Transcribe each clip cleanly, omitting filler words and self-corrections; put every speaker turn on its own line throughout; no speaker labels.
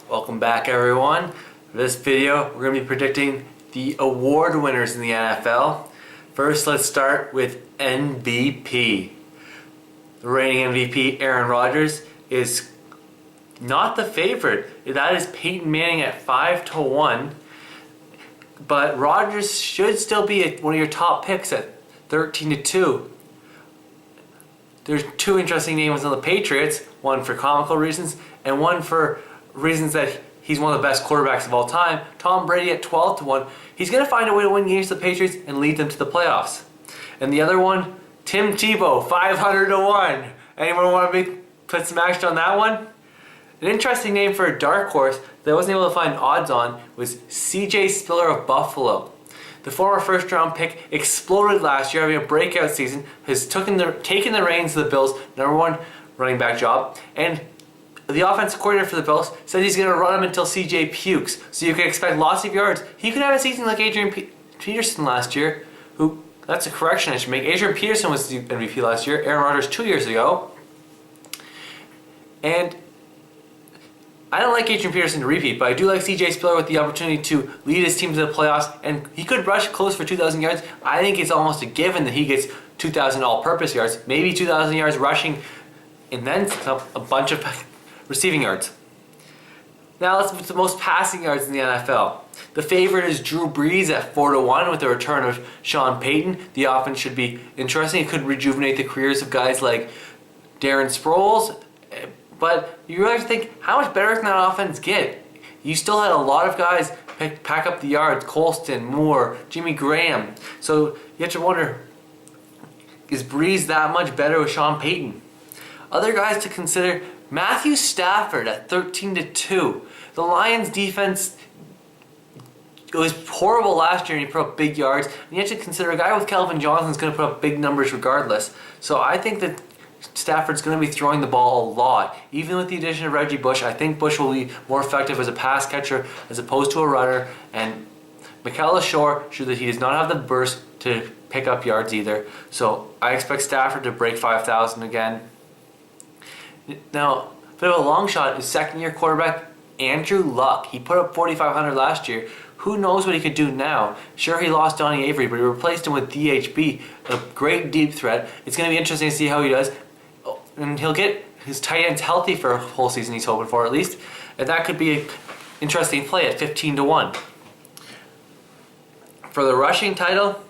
Welcome back, everyone. For this video, we're going to be predicting the award winners in the NFL. First, let's start with MVP. The reigning MVP, Aaron Rodgers, is not the favorite. That is Peyton Manning at 5-1. But Rodgers should still be one of your top picks at 13-2. There's two interesting names on the Patriots, one for comical reasons and one for reasons that he's one of the best quarterbacks of all time. Tom Brady at 12-1. He's going to find a way to win games to the Patriots and lead them to the playoffs. And the other one, Tim Tebow, 500-1. Anyone want to put some action on that one? An interesting name for a dark horse that I wasn't able to find odds on was CJ Spiller of Buffalo. The former first-round pick exploded last year, having a breakout season, has taken the reins of the Bills' #1 running back job, and the offensive coordinator for the Bills said he's going to run him until CJ pukes, so you can expect lots of yards. He could have a season like Adrian Peterson last year, that's a correction I should make. Adrian Peterson was the MVP last year, Aaron Rodgers 2 years ago, and I don't like Adrian Peterson to repeat, but I do like CJ Spiller with the opportunity to lead his team to the playoffs, and he could rush close for 2,000 yards. I think it's almost a given that he gets 2,000 all-purpose yards, maybe 2,000 yards rushing, and then a bunch of receiving yards. Now let's move to the most passing yards in the NFL. The favorite is Drew Brees at 4-1 with the return of Sean Payton. The offense should be interesting. It could rejuvenate the careers of guys like Darren Sproles. But you really have to think, how much better can that offense get? You still had a lot of guys pack up the yards. Colston, Moore, Jimmy Graham. So you have to wonder, is Brees that much better with Sean Payton? Other guys to consider, Matthew Stafford at 13-2. The Lions defense, it was horrible last year and he put up big yards. And you have to consider a guy with Calvin Johnson is going to put up big numbers regardless. So I think that Stafford's going to be throwing the ball a lot. Even with the addition of Reggie Bush, I think Bush will be more effective as a pass catcher as opposed to a runner. And Mikel LaShore showed that he does not have the burst to pick up yards either. So I expect Stafford to break 5,000 again. Now, a bit of a long shot is second-year quarterback Andrew Luck. He put up 4,500 last year. Who knows what he could do now? Sure, he lost Donnie Avery, but he replaced him with DHB, a great deep threat. It's going to be interesting to see how he does. And he'll get his tight ends healthy for a whole season, he's hoping for at least. And that could be an interesting play at 15-1. For the rushing title,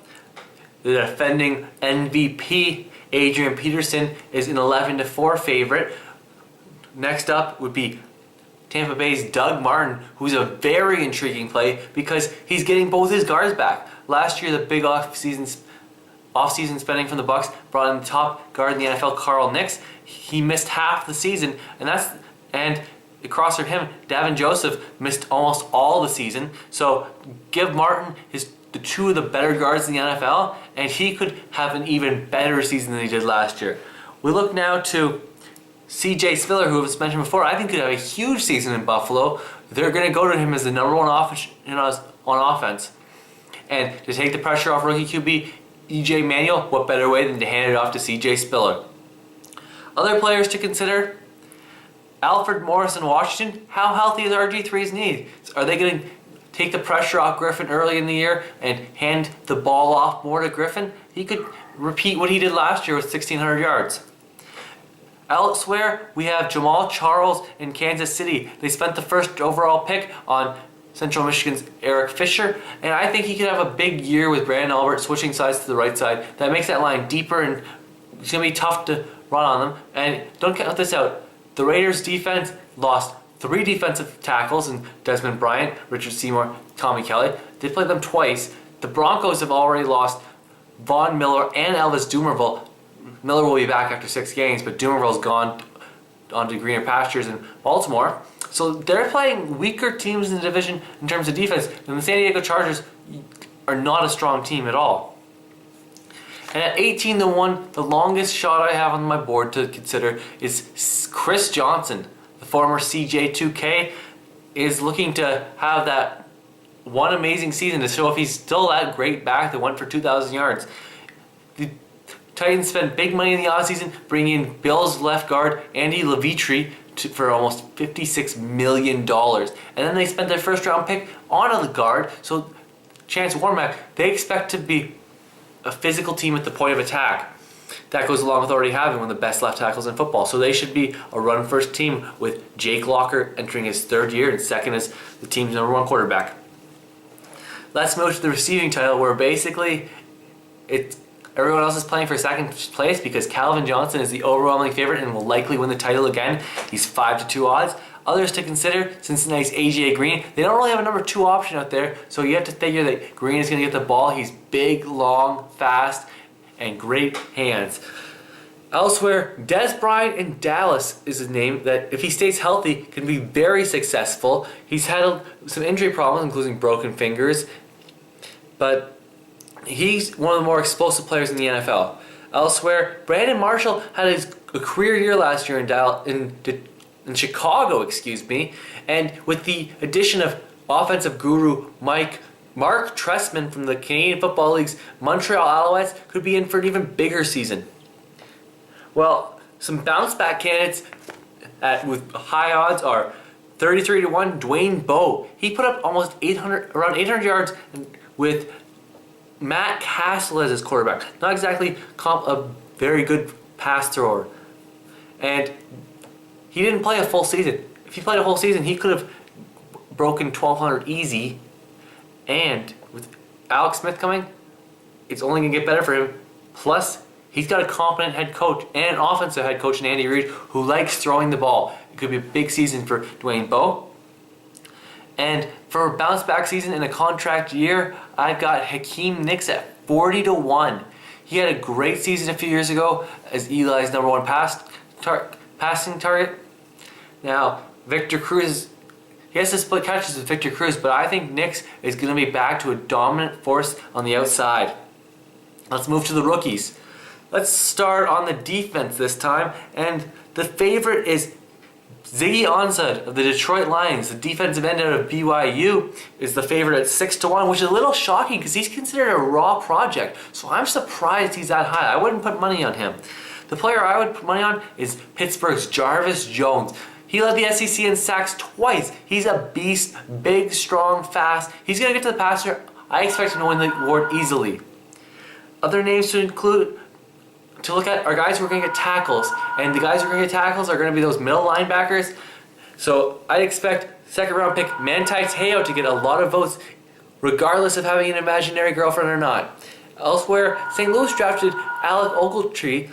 the defending MVP, Adrian Peterson, is an 11-4 favorite. Next up would be Tampa Bay's Doug Martin, who's a very intriguing play because he's getting both his guards back. Last year, the big off-season spending from the Bucs brought in the top guard in the NFL, Carl Nicks. He missed half the season, and across from him, Davin Joseph missed almost all the season. So give Martin the two of the better guards in the NFL, and he could have an even better season than he did last year. We look now to CJ Spiller, who was mentioned before. I think could have a huge season in Buffalo. They're going to go to him as the #1 on offense. And to take the pressure off rookie QB EJ Manuel, what better way than to hand it off to CJ Spiller? Other players to consider, Alfred Morris in Washington. How healthy is RG3's knee? Are they going to take the pressure off Griffin early in the year and hand the ball off more to Griffin? He could repeat what he did last year with 1,600 yards. Elsewhere, we have Jamal Charles in Kansas City. They spent the first overall pick on Central Michigan's Eric Fisher, and I think he could have a big year with Brandon Albert switching sides to the right side. That makes that line deeper, and it's going to be tough to run on them. And don't count this out. The Raiders' defense lost 3 defensive tackles in Desmond Bryant, Richard Seymour, Tommy Kelly. They played them twice. The Broncos have already lost Von Miller and Elvis Dumervil. Miller will be back after 6 games, but Dumerville's gone on to greener pastures in Baltimore. So they're playing weaker teams in the division in terms of defense, and the San Diego Chargers are not a strong team at all. And at 18-1, the longest shot I have on my board to consider is Chris Johnson. The former CJ2K is looking to have that one amazing season to show if he's still that great back that went for 2,000 yards. The Titans spent big money in the offseason, bringing in Bills left guard Andy Levitre for almost $56 million. And then they spent their first round pick on a guard. So Chance Warmack, they expect to be a physical team at the point of attack. That goes along with already having one of the best left tackles in football. So they should be a run-first team with Jake Locker entering his third year and second as the team's number one quarterback. Let's move to the receiving title, where basically everyone else is playing for second place because Calvin Johnson is the overwhelming favorite and will likely win the title again. He's 5-2 odds. Others to consider, Cincinnati's AJ Green. They don't really have a number 2 option out there, so you have to figure that Green is going to get the ball. He's big, long, fast, and great hands. Elsewhere, Des Bryant in Dallas is a name that, if he stays healthy, can be very successful. He's had some injury problems, including broken fingers, but he's one of the more explosive players in the NFL. Elsewhere, Brandon Marshall had a career year last year in Chicago, and with the addition of offensive guru Mark Trestman from the Canadian Football League's Montreal Alouettes could be in for an even bigger season. Well, some bounce back candidates with high odds are 33-1 Dwayne Bowe. He put up around 800 yards with Matt Castle as his quarterback. Not exactly a very good pass thrower. And he didn't play a full season. If he played a whole season, he could have broken 1,200 easy. And with Alex Smith coming, it's only going to get better for him. Plus, he's got a competent head coach and an offensive head coach in Andy Reid who likes throwing the ball. It could be a big season for Dwayne Bowe. And for a bounce back season in a contract year, I've got Hakeem Nicks at 40-1. He had a great season a few years ago as Eli's number 1 passing target. Now, Victor Cruz, he has to split catches with Victor Cruz, but I think Nicks is going to be back to a dominant force on the outside. Let's move to the rookies. Let's start on the defense this time, and the favorite is Ziggy Ansah of the Detroit Lions. The defensive end out of BYU is the favorite at 6-1, which is a little shocking because he's considered a raw project. So I'm surprised he's that high. I wouldn't put money on him. The player I would put money on is Pittsburgh's Jarvis Jones. He led the SEC in sacks twice. He's a beast, big, strong, fast. He's going to get to the passer. I expect him to win the award easily. Other names to look at are guys who are going to get tackles. And the guys who are going to get tackles are going to be those middle linebackers. So I expect second round pick Manti Te'o to get a lot of votes, regardless of having an imaginary girlfriend or not. Elsewhere, St. Louis drafted Alec Ogletree,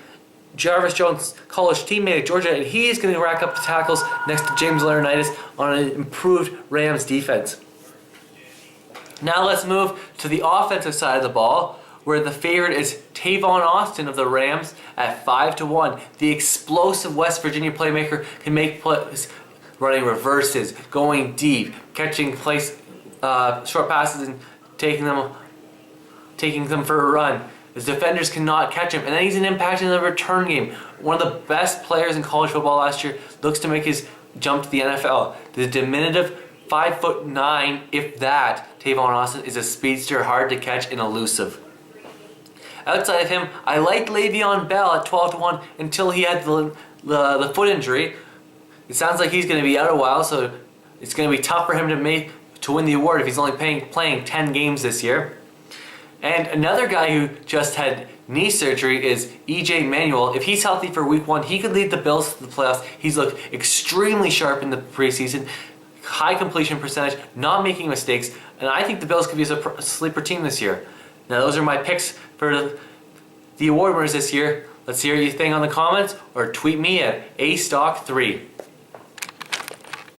Jarvis Jones' college teammate at Georgia, and he is going to rack up the tackles next to James Laurinaitis on an improved Rams defense. Now let's move to the offensive side of the ball, where the favorite is Tavon Austin of the Rams at 5-1. The explosive West Virginia playmaker can make plays, running reverses, going deep, catching short passes and taking them for a run. His defenders cannot catch him, and then he's an impact in the return game. One of the best players in college football last year looks to make his jump to the NFL. The diminutive 5'9", if that, Tavon Austin is a speedster, hard to catch and elusive. Outside of him, I liked Le'Veon Bell at 12-1 until he had the foot injury. It sounds like he's going to be out a while, so it's going to be tough for him to win the award if he's only playing 10 games this year. And another guy who just had knee surgery is EJ Manuel. If he's healthy for week 1, he could lead the Bills to the playoffs. He's looked extremely sharp in the preseason. High completion percentage, not making mistakes, and I think the Bills could be a sleeper team this year. Now those are my picks for the award winners this year. Let's hear what you think on the comments or tweet me at astock3.